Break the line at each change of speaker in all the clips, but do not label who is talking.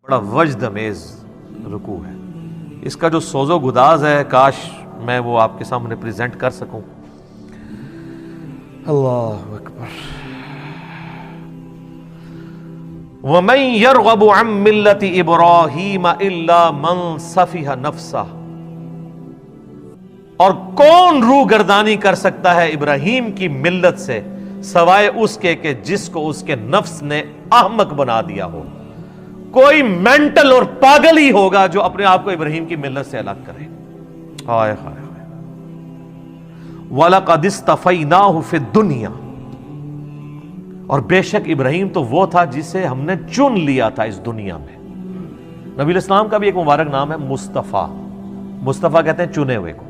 بڑا وجد امیز رکوع ہے. اس کا جو سوز و گداز ہے کاش میں وہ آپ کے سامنے پریزنٹ کر سکوں. اللہ اکبر. وَمَن يَرْغَبُ عَن مِّلَّةِ إِبْرَاهِيمَ إِلَّا مَن سَفِهَ نَفْسَهُ، اور کون روگردانی کر سکتا ہے ابراہیم کی ملت سے سوائے اس کے کہ جس کو اس کے نفس نے احمق بنا دیا ہو. کوئی مینٹل اور پاگل ہی ہوگا جو اپنے آپ کو ابراہیم کی ملت سے الگ کرے. ہائے ہائے ہائے. وَلَقَدِ اصْطَفَيْنَاهُ فِي الدُّنْيَا، اور بے شک ابراہیم تو وہ تھا جسے ہم نے چن لیا تھا اس دنیا میں. نبی علیہ السلام کا بھی ایک مبارک نام ہے مصطفیٰ. مصطفیٰ کہتے ہیں چنے ہوئے کو.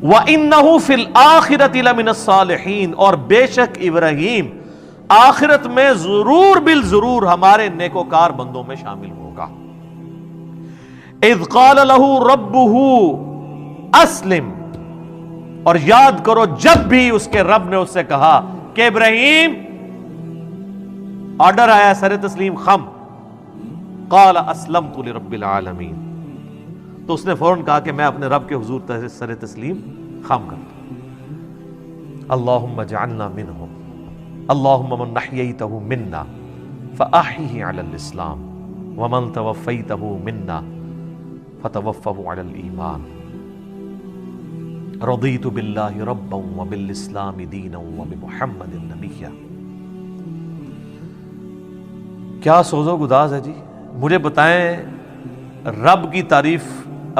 وَإِنَّهُ فِي الْآخِرَةِ لَمِنَ الصَّالِحِينَ، اور بے شک ابراہیم آخرت میں ضرور بالضرور ہمارے نیکوکار بندوں میں شامل ہوگا. اذ قال له ربه اسلم، اور یاد کرو جب بھی اس کے رب نے اس سے کہا کہ ابراہیم، آرڈر آیا سر تسلیم خم. قال اسلمت لرب العالمین، تو اس نے فوراً کہا کہ میں اپنے رب کے حضور سر تسلیم خم کرتا ہوں. اللہم اجعلنا منہم، اللہم من احییتہ منا فاحیہ علی الاسلام ومن توفیتہ منا فتوفہ علی الایمان. رضیت باللہ ربا وبالاسلام دینا وبمحمد نبیا. کیا سوز و گداز ہے جی. مجھے بتائیں رب کی تعریف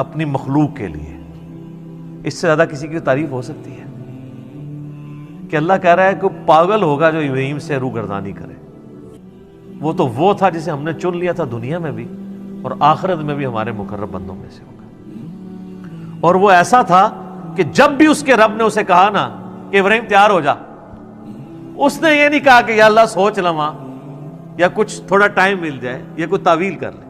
اپنی مخلوق کے لیے اس سے زیادہ کسی کی تعریف ہو سکتی ہے؟ کہ اللہ کہہ رہا ہے کہ پاگل ہوگا جو ابراہیم سے روگردانی کرے. وہ تو وہ تھا جسے ہم نے چن لیا تھا دنیا میں بھی اور آخرت میں بھی ہمارے مقرب بندوں میں سے ہوگا. اور وہ ایسا تھا کہ جب بھی اس کے رب نے اسے کہا نا کہ ابراہیم تیار ہو جا، اس نے یہ نہیں کہا کہ یا اللہ سوچ لواں یا کچھ تھوڑا ٹائم مل جائے یا کوئی تعویل کر لے.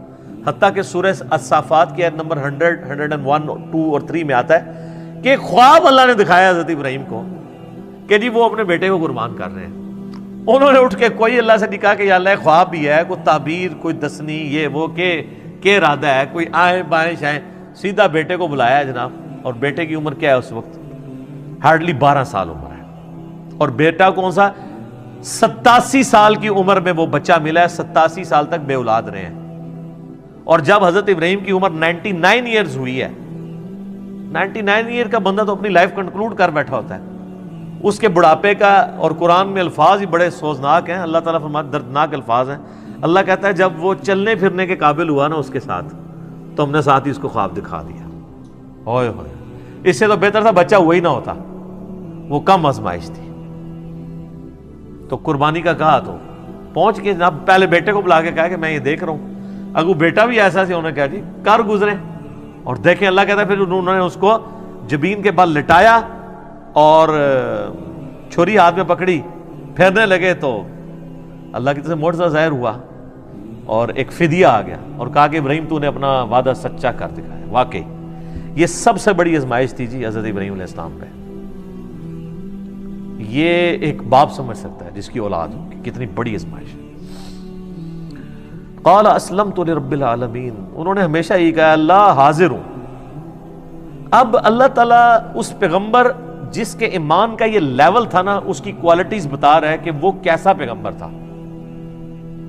حتیٰ کہ سورہ الصافات کی آیت نمبر 100، 101، 2 اور 3 میں آتا ہے کہ خواب اللہ نے دکھایا حضرت ابراہیم کو کہ جی وہ اپنے بیٹے کو قربان کر رہے ہیں. انہوں نے اٹھ کے کوئی اللہ سے نہیں کہا کہ یا اللہ خواب بھی ہے، کوئی تعبیر، کوئی دسنی، یہ وہ کہ ارادہ ہے، کوئی آئیں بائیں شائیں. سیدھا بیٹے کو بلایا ہے جناب. اور بیٹے کی عمر کیا ہے اس وقت؟ ہارڈلی 12 سال عمر ہے. اور بیٹا کون سا؟ 87 سال کی عمر میں وہ بچہ ملا ہے. 87 سال تک بے اولاد رہے ہیں. اور جب حضرت ابراہیم کی عمر 99 ایئرز ہوئی ہے، 99 ایئر کا بندہ تو اپنی لائف کنکلوڈ کر بیٹھا ہوتا ہے. اس کے بڑھاپے کا، اور قرآن میں الفاظ ہی بڑے سوزناک ہیں. اللہ تعالیٰ فرماتے دردناک الفاظ ہیں. اللہ کہتا ہے جب وہ چلنے پھرنے کے قابل ہوا نا اس کے ساتھ، تو ہم نے ساتھ ہی اس کو خواب دکھا دیا. ہوئے ہوئے. اس سے تو بہتر تھا بچہ ہوا ہی نہ ہوتا، وہ کم آزمائش تھی. تو قربانی کا کہا تو پہنچ کے جناب پہلے بیٹے کو بلا کے کہا کہ میں یہ دیکھ رہا ہوں. اگر وہ بیٹا بھی ایسا سی انہوں نے کہا جی کر گزرے. اور دیکھیں اللہ کہتا ہے پھر انہوں نے اس کو جبین کے بل لٹایا اور چھری ہاتھ میں پکڑی، پھیرنے لگے تو اللہ کی طرف سے معجزہ ظاہر ہوا اور ایک فدیہ آ گیا اور کہا کہ ابراہیم تو نے اپنا وعدہ سچا کر دکھایا. واقعی یہ سب سے بڑی آزمائش تھی جی حضرت ابراہیم علیہ السلام پہ. یہ ایک باپ سمجھ سکتا ہے جس کی اولاد ہو کہ کتنی بڑی آزمائش ہے. قال اسلمت لرب العالمین، انہوں نے ہمیشہ یہ کہا اللہ حاضر ہوں. اب اللہ تعالیٰ اس پیغمبر جس کے ایمان کا یہ لیول تھا نا، اس کی کوالٹیز بتا رہا ہے کہ وہ کیسا پیغمبر تھا.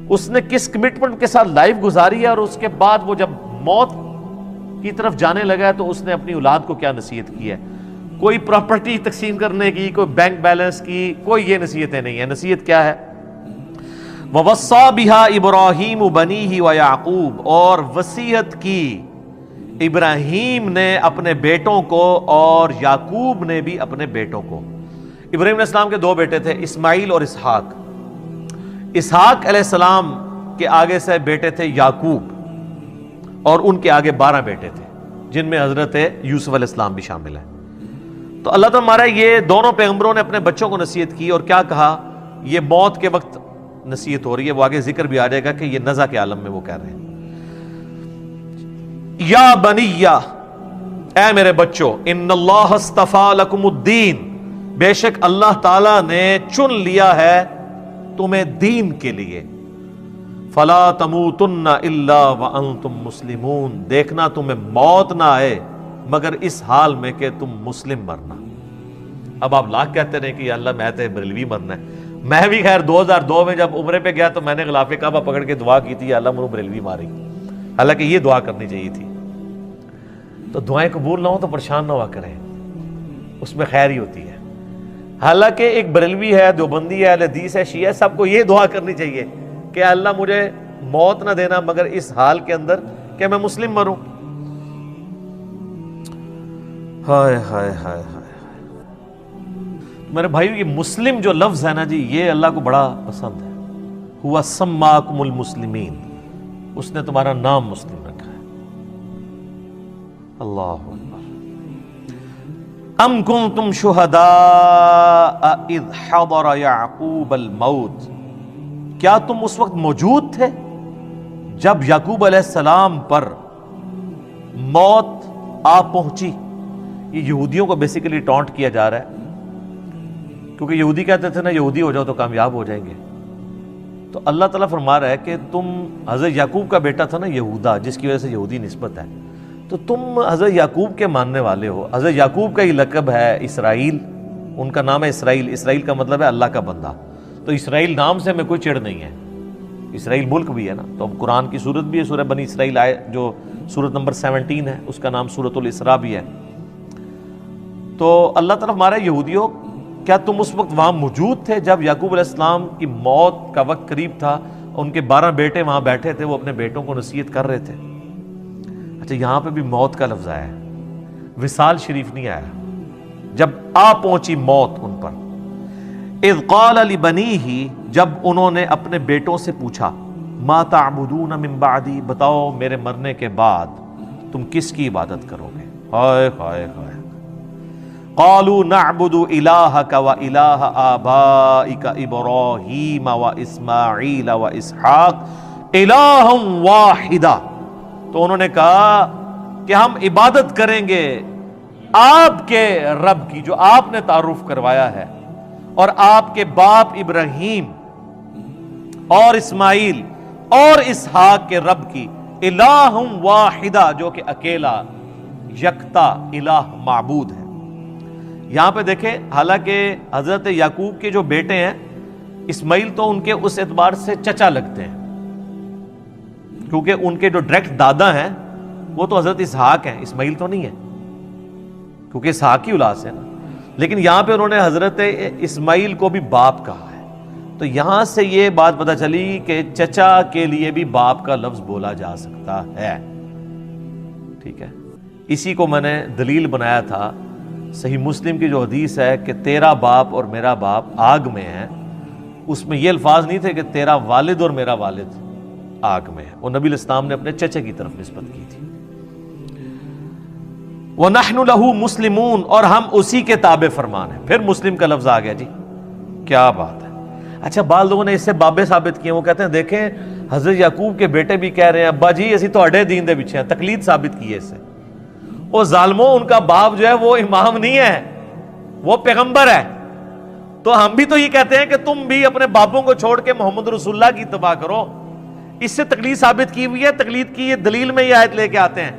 اس نے کس کمٹمنٹ کے ساتھ لائف گزاری ہے، اور اس کے بعد وہ جب موت کی طرف جانے لگا ہے تو اس نے اپنی اولاد کو کیا نصیحت کی ہے. کوئی پراپرٹی تقسیم کرنے کی، کوئی بینک بیلنس کی، کوئی یہ نصیحتیں نہیں ہیں. نصیحت کیا ہے؟ وَوَصَّى بِهَا إِبْرَاهِيمُ بَنِيهِ وَيَعْقُوبُ، اور وصیت کی ابراہیم نے اپنے بیٹوں کو اور یعقوب نے بھی اپنے بیٹوں کو. ابراہیم علیہ السلام کے 2 بیٹے تھے، اسماعیل اور اسحاق. اسحاق علیہ السلام کے آگے سے بیٹے تھے یعقوب، اور ان کے آگے 12 بیٹے تھے جن میں حضرت یوسف علیہ السلام بھی شامل ہیں. تو اللہ تعالیٰ ہمارا یہ دونوں پیغمبروں نے اپنے بچوں کو نصیحت کی. اور کیا کہا؟ یہ موت کے وقت نصیحت ہو رہی ہے، وہ آگے ذکر بھی آ جائے گا کہ یہ نزع کے عالم میں وہ کہہ رہے ہیں یا بنیہ، اے میرے بچوں، ان اللہ اصطفیٰ لکم الدین، بے شک اللہ تعالیٰ نے چن لیا ہے تمہیں دین کے لیے. فلا تموتن الا وانتم مسلمون، دیکھنا تمہیں موت نہ آئے مگر اس حال میں کہ تم مسلم مرنا۔ اب آپ لاکھ کہتے رہے کہ یا اللہ میں تو بریلوی مرنا ہے۔ میں بھی خیر 2002 میں جب عمرے پہ گیا تو میں نے غلاف کعبہ پکڑ کے دعا کی تھی، یا اللہ مجھے بریلوی ماری، حالانکہ یہ دعا کرنی چاہیے تھی۔ تو دعائیں قبول نہ ہوں تو پریشان نہ ہوا کریں، اس میں خیر ہی ہوتی ہے۔ حالانکہ ایک بریلوی ہے، دیوبندی ہے، اہل حدیث ہے، شیعہ ہے، سب کو یہ دعا کرنی چاہیے کہ اللہ مجھے موت نہ دینا مگر اس حال کے اندر کہ میں مسلم مروں۔ ہائے ہائے ہائے ہائے، میرے بھائیو یہ مسلم جو لفظ ہے نا جی، یہ اللہ کو بڑا پسند ہے۔ ہوا سماکم المسلمین، اس نے تمہارا نام مسلم رکھا ہے۔ اللہ اکبر۔ ام کنتم شہداء اذ حضر یعقوب الموت، کیا تم اس وقت موجود تھے جب یعقوب علیہ السلام پر موت آ پہنچی؟ یہ یہودیوں کو بیسیکلی ٹونٹ کیا جا رہا ہے، کیونکہ یہودی کہتے تھے نا یہودی ہو جاؤ تو کامیاب ہو جائیں گے۔ تو اللہ تعالیٰ فرما رہا ہے کہ تم حضرت یعقوب کا بیٹا تھا نا یہودا، جس کی وجہ سے یہودی نسبت ہے، تو تم حضرت یعقوب کے ماننے والے ہو۔ حضرت یعقوب کا ہی لقب ہے اسرائیل، ان کا نام ہے اسرائیل۔ اسرائیل کا مطلب ہے اللہ کا بندہ، تو اسرائیل نام سے ہمیں کوئی چڑ نہیں ہے، اسرائیل ملک بھی ہے نا۔ تو اب قرآن کی سورت بھی ہے، سورہ بنی اسرائیل آئے جو سورت نمبر 17 ہے، اس کا نام سورۃ الاسراء بھی ہے۔ تو اللہ تعالیٰ ہمارے یہودیوں، کیا تم اس وقت وہاں موجود تھے جب یعقوب علیہ السلام کی موت کا وقت قریب تھا؟ ان کے 12 بیٹے وہاں بیٹھے تھے، وہ اپنے بیٹوں کو نصیحت کر رہے تھے۔ اچھا یہاں پہ بھی موت کا لفظ آیا ہے، وصال شریف نہیں آیا۔ جب آ پہنچی موت ان پر، اذ قال لبنیہ، جب انہوں نے اپنے بیٹوں سے پوچھا، ما تعبدون من بعدی، بتاؤ میرے مرنے کے بعد تم کس کی عبادت کرو گے؟ ہائے ہائے ہائے، قالوا نعبد الہک و الہ آبائک ابراہیم و اسماعیل و اسحاق الہا واحدا، تو انہوں نے کہا کہ ہم عبادت کریں گے آپ کے رب کی جو آپ نے تعارف کروایا ہے، اور آپ کے باپ ابراہیم اور اسماعیل اور اسحاق کے رب کی، الہ واحدہ، جو کہ اکیلا یکتا الہ معبود ہے۔ یہاں پہ دیکھیں، حالانکہ حضرت یعقوب کے جو بیٹے ہیں اسماعیل تو ان کے اس اعتبار سے چچا لگتے ہیں، کیونکہ ان کے جو ڈائریکٹ دادا ہیں وہ تو حضرت اسحاق ہیں، اسماعیل تو نہیں ہے، کیونکہ اسحاق کی اولاد سے نا۔ لیکن یہاں پہ انہوں نے حضرت اسماعیل کو بھی باپ کہا ہے، تو یہاں سے یہ بات پتہ چلی کہ چچا کے لیے بھی باپ کا لفظ بولا جا سکتا ہے، ٹھیک ہے۔ اسی کو میں نے دلیل بنایا تھا، صحیح مسلم کی جو حدیث ہے کہ تیرا باپ اور میرا باپ آگ میں ہے، اس میں یہ الفاظ نہیں تھے کہ تیرا والد اور میرا والد آگ میں ہے، وہ نبی الاسلام نے اپنے چچے کی طرف نسبت کی تھی۔ وَنَحْنُ لَهُ مُسْلِمُونَ، اور ہم اسی کے تابع فرمان ہیں۔ پھر مسلم کا لفظ آ گیا جی، کیا بات ہے۔ اچھا بعض لوگوں نے اس سے بابے ثابت کیے، وہ کہتے ہیں دیکھیں حضرت یعقوب کے بیٹے بھی کہہ رہے ہیں ابا جی اسی تہاڈے دین دے پیچھے ہیں، تقلید ثابت کی ہے اس سے۔ وہ ظالموں، ان کا باپ جو ہے وہ امام نہیں ہے، وہ پیغمبر ہے، تو ہم بھی تو یہ کہتے ہیں کہ تم بھی اپنے باپوں کو چھوڑ کے محمد رسول اللہ کی اتباع کرو۔ اس سے تقلید ثابت کی ہوئی ہے۔ تقلید کی یہ دلیل میں یہ آیت لے کے آتے ہیں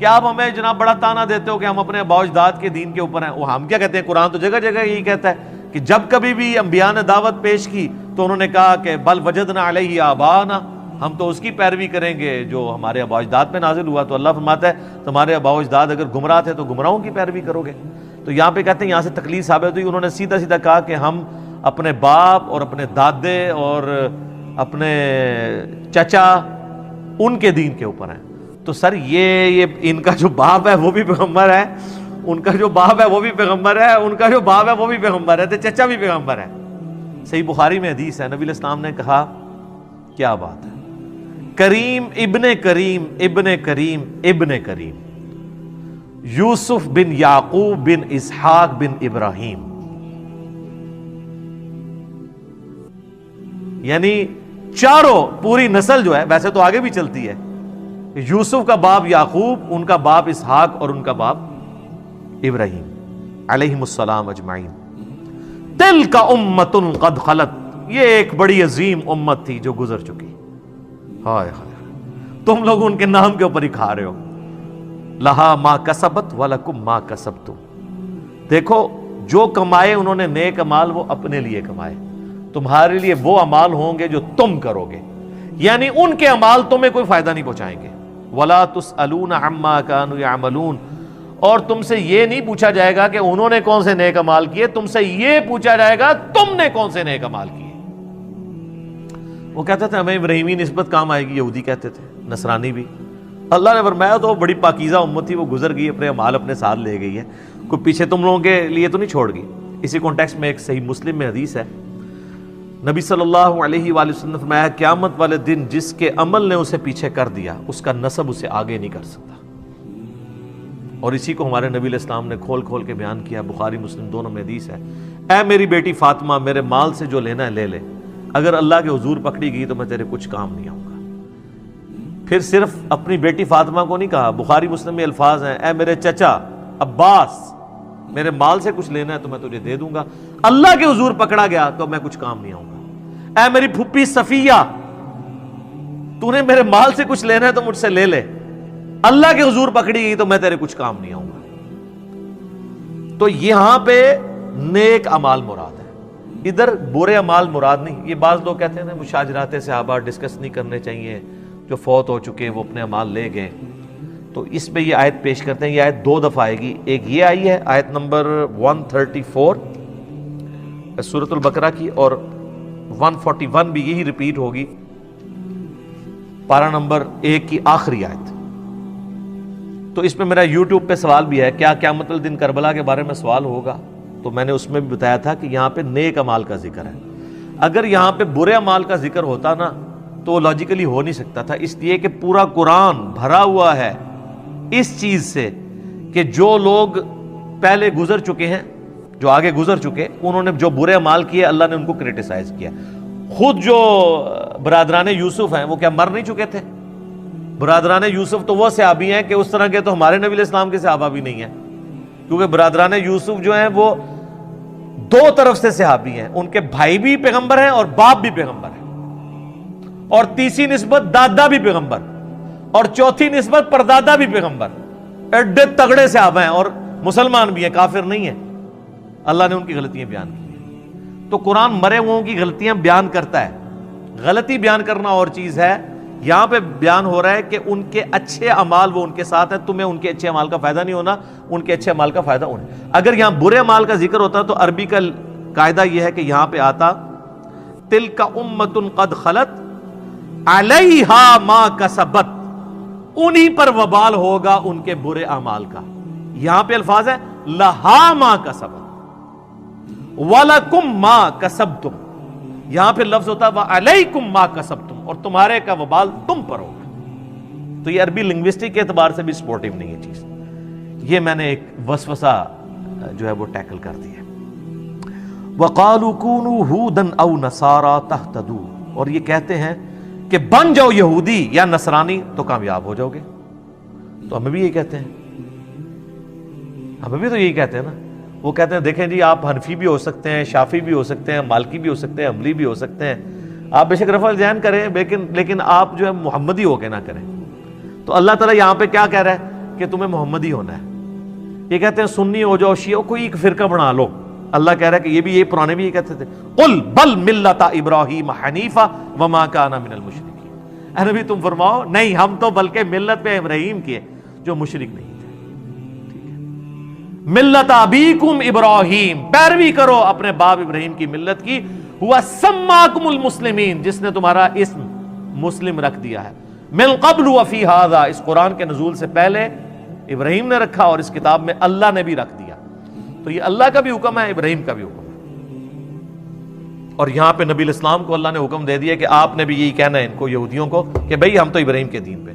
کہ آپ ہمیں جناب بڑا تانا دیتے ہو کہ ہم اپنے آباء و اجداد کے دین کے اوپر ہیں۔ وہ ہم کیا کہتے ہیں، قرآن تو جگہ جگہ یہی کہتا ہے کہ جب کبھی بھی انبیاء نے دعوت پیش کی تو انہوں نے کہا کہ بل وجدنا علیہ آباءنا، ہم تو اس کی پیروی کریں گے جو ہمارے آباء و اجداد پہ نازل ہوا۔ تو اللہ فرماتا ہے تمہارے آباء و اجداد اگر گمراہ تھے تو گمراہوں کی پیروی کرو گے۔ تو یہاں پہ کہتے ہیں یہاں سے تقلید ثابت ہوئی۔ انہوں نے سیدھا سیدھا کہا کہ ہم اپنے باپ اور اپنے دادے اور اپنے چچا ان کے دین کے اوپر ہیں۔ تو سر یہ ان کا جو باپ ہے وہ بھی پیغمبر ہے، ان کا جو باپ ہے وہ بھی پیغمبر ہے، ان کا جو باپ ہے وہ بھی پیغمبر ہے، تو چچا بھی پیغمبر ہے۔ صحیح بخاری میں حدیث ہے، نبی علیہ السلام نے کہا، کیا بات ہے، کریم ابن کریم ابن کریم ابن کریم، یوسف بن یعقوب بن اسحاق بن ابراہیم، یعنی چاروں پوری نسل جو ہے، ویسے تو آگے بھی چلتی ہے، یوسف کا باپ یعقوب، ان کا باپ اسحاق اور ان کا باپ ابراہیم علیہم السلام اجمعین۔ تلک امۃ قد خلت، یہ ایک بڑی عظیم امت تھی جو گزر چکی۔ ہائے ہائے، تم لوگ ان کے نام کے اوپر ہی کھا رہے ہو. لہا ما کسبت ولکم ما کسبتم. دیکھو جو کمائے انہوں نے نیک اعمال وہ اپنے لیے کمائے، تمہارے لیے وہ اعمال ہوں گے جو تم کرو گے، یعنی ان کے اعمال تمہیں کوئی فائدہ نہیں پہنچائیں گے. ولا تسألون عما كانوا يعملون. اور تم سے یہ نہیں پوچھا جائے گا کہ انہوں نے کون سے نیک اعمال کیے، تم سے یہ پوچھا جائے گا تم نے کون سے نیک اعمال کیے. وہ کہتے تھے ہمیں ابراہیمی نسبت کام آئے گی، یہودی کہتے تھے، نصرانی بھی. اللہ نے فرمایا تو بڑی پاکیزہ امت تھی، وہ گزر گئی، اپنے اعمال اپنے ساتھ لے گئی ہے، کوئی پیچھے تم لوگوں کے لیے تو نہیں چھوڑ گئی. اسی کانٹیکسٹ میں ایک صحیح مسلم میں حدیث ہے، نبی صلی اللہ علیہ وآلہ وسلم نے فرمایا قیامت والے دن جس کے عمل نے اسے پیچھے کر دیا اس کا نسب اسے آگے نہیں کر سکتا. اور اسی کو ہمارے نبی علیہ السلام نے کھول کھول کے بیان کیا، بخاری مسلم دونوں میں حدیث ہے. اے میری بیٹی فاطمہ، میرے مال سے جو لینا ہے لے لے، اگر اللہ کے حضور پکڑی گئی تو میں تیرے کچھ کام نہیں آؤں گا. پھر صرف اپنی بیٹی فاطمہ کو نہیں کہا، بخاری مسلم میں الفاظ ہیں، اے میرے چچا عباس، میرے مال سے کچھ لینا ہے تو میں تجھے دے دوں گا، اللہ کے حضور پکڑا گیا تو میں کچھ کام نہیں آؤں گا. اے میری پھپھی صفیہ، تو نے میرے مال سے کچھ لینا ہے تو مجھ سے لے لے، اللہ کے حضور پکڑی گئی تو میں تیرے کچھ کام نہیں آؤں گا. تو یہاں پہ نیک اعمال مراد ہے، ادھر برے اعمال مراد نہیں. یہ بعض لوگ کہتے ہیں مشاجرات صحابہ ڈسکس نہیں کرنے چاہیے، جو فوت ہو چکے وہ اپنے اعمال لے گئے. تو اس میں یہ آیت پیش کرتے ہیں، یہ آیت دو دفعہ آئے گی. ایک یہ آئی ہے آیت نمبر 134 سورۃ البقرہ کی، اور 141 بھی یہی ریپیٹ ہوگی پارہ نمبر 1 کی آخری آیت. تو اس میں میرا یوٹیوب پہ سوال بھی ہے، کیا قیامت الدن کربلا کے بارے میں سوال ہوگا؟ تو میں نے اس میں بھی بتایا تھا کہ یہاں پہ نیک اعمال کا ذکر ہے. اگر یہاں پہ برے اعمال کا ذکر ہوتا نا تو لاجیکلی ہو نہیں سکتا تھا، اس لیے کہ پورا قرآن بھرا ہوا ہے اس چیز سے کہ جو لوگ پہلے گزر چکے ہیں، جو آگے گزر چکے، انہوں نے جو برے اعمال کیے اللہ نے ان کو کرٹیسائز کیا. خود جو برادران یوسف ہیں وہ کیا مر نہیں چکے تھے؟ برادران یوسف تو وہ صحابی ہیں کہ اس طرح کے تو ہمارے نبی علیہ السلام کے صحابہ بھی نہیں ہیں، کیونکہ برادران یوسف جو ہیں وہ دو طرف سے صحابی ہیں، ان کے بھائی بھی پیغمبر ہیں اور باپ بھی پیغمبر ہیں، اور تیسری نسبت دادا بھی پیغمبر، اور چوتھی نسبت پردادا بھی پیغمبر. ایڈے تگڑے صحابہ ہیں اور مسلمان بھی ہیں، کافر نہیں ہیں. اللہ نے ان کی غلطیاں بیان کی ہیں. تو قرآن مرے ہوئوں کی غلطیاں بیان کرتا ہے. غلطی بیان کرنا اور چیز ہے، یہاں پہ بیان ہو رہا ہے کہ ان کے اچھے اعمال وہ ان کے ساتھ ہیں، تمہیں ان کے اچھے اعمال کا فائدہ نہیں ہونا، ان کے اچھے اعمال کا فائدہ انہیں. اگر یہاں برے اعمال کا ذکر ہوتا تو عربی کا قاعدہ یہ ہے کہ یہاں پہ آتا تلک امۃ قد خلت علیہا ما کسبت، انہی پر وبال ہوگا ان کے برے اعمال کا. یہاں پہ الفاظ ہے لہا ما کسبت وَلَكُمْ مَا كَسَبْتُمْ، یہاں پہ لفظ ہوتا ہے وَعَلَيْكُمْ مَا كَسَبْتُمْ، اور تمہارے کا وبال تم پر ہوگا. تو یہ عربی لنگوسٹک کے اعتبار سے بھی سپورٹیو نہیں ہے چیز. یہ میں نے ایک وسوسہ جو ہے وہ ٹیکل کر دیا. وَقَالُوا كُونُوا هُودًا أَوْ نَصَارَىٰ تَهْتَدُوا، اور یہ کہتے ہیں کہ بن جاؤ یہودی یا نصرانی تو کامیاب ہو جاؤ گے. تو ہمیں بھی یہی کہتے ہیں، ہمیں بھی تو یہی کہتے ہیں نا. وہ کہتے ہیں دیکھیں جی آپ حنفی بھی ہو سکتے ہیں، شافی بھی ہو سکتے ہیں، مالکی بھی ہو سکتے ہیں، حنبلی بھی ہو سکتے ہیں، آپ بے شک رفع الذہن کریں، لیکن آپ جو ہے محمدی ہو کے نہ کریں. تو اللہ تعالیٰ یہاں پہ کیا کہہ رہا ہے کہ تمہیں محمدی ہونا ہے. یہ کہتے ہیں سنی ہو جاؤ، شیعہ، کوئی ایک فرقہ بنا لو. اللہ کہہ رہا ہے کہ یہ بھی، یہ پرانے بھی یہ کہتے تھے قل بل ملت ابراہیم حنیفا وما کان من المشرکین. اے نبی تم فرماؤ نہیں، ہم تو بلکہ ملت پہ ابراہیم کی جو مشرک نہیں تھے. ملت ابیکم ابراہیم، پیروی کرو اپنے باپ ابراہیم کی ملت کی. ہوا سماکم المسلمین، جس نے تمہارا اسم مسلم رکھ دیا ہے. من قبل وفی ھذا، اس قرآن کے نزول سے پہلے ابراہیم نے رکھا اور اس کتاب میں اللہ نے بھی رکھ دیا. تو یہ اللہ کا بھی حکم ہے، ابراہیم کا بھی حکم ہے. اور یہاں پہ نبی الاسلام کو اللہ نے حکم دے دیا کہ آپ نے بھی یہی کہنا ہے ان کو، یہودیوں کو، کہ بھئی ہم تو ابراہیم کے دین پہ.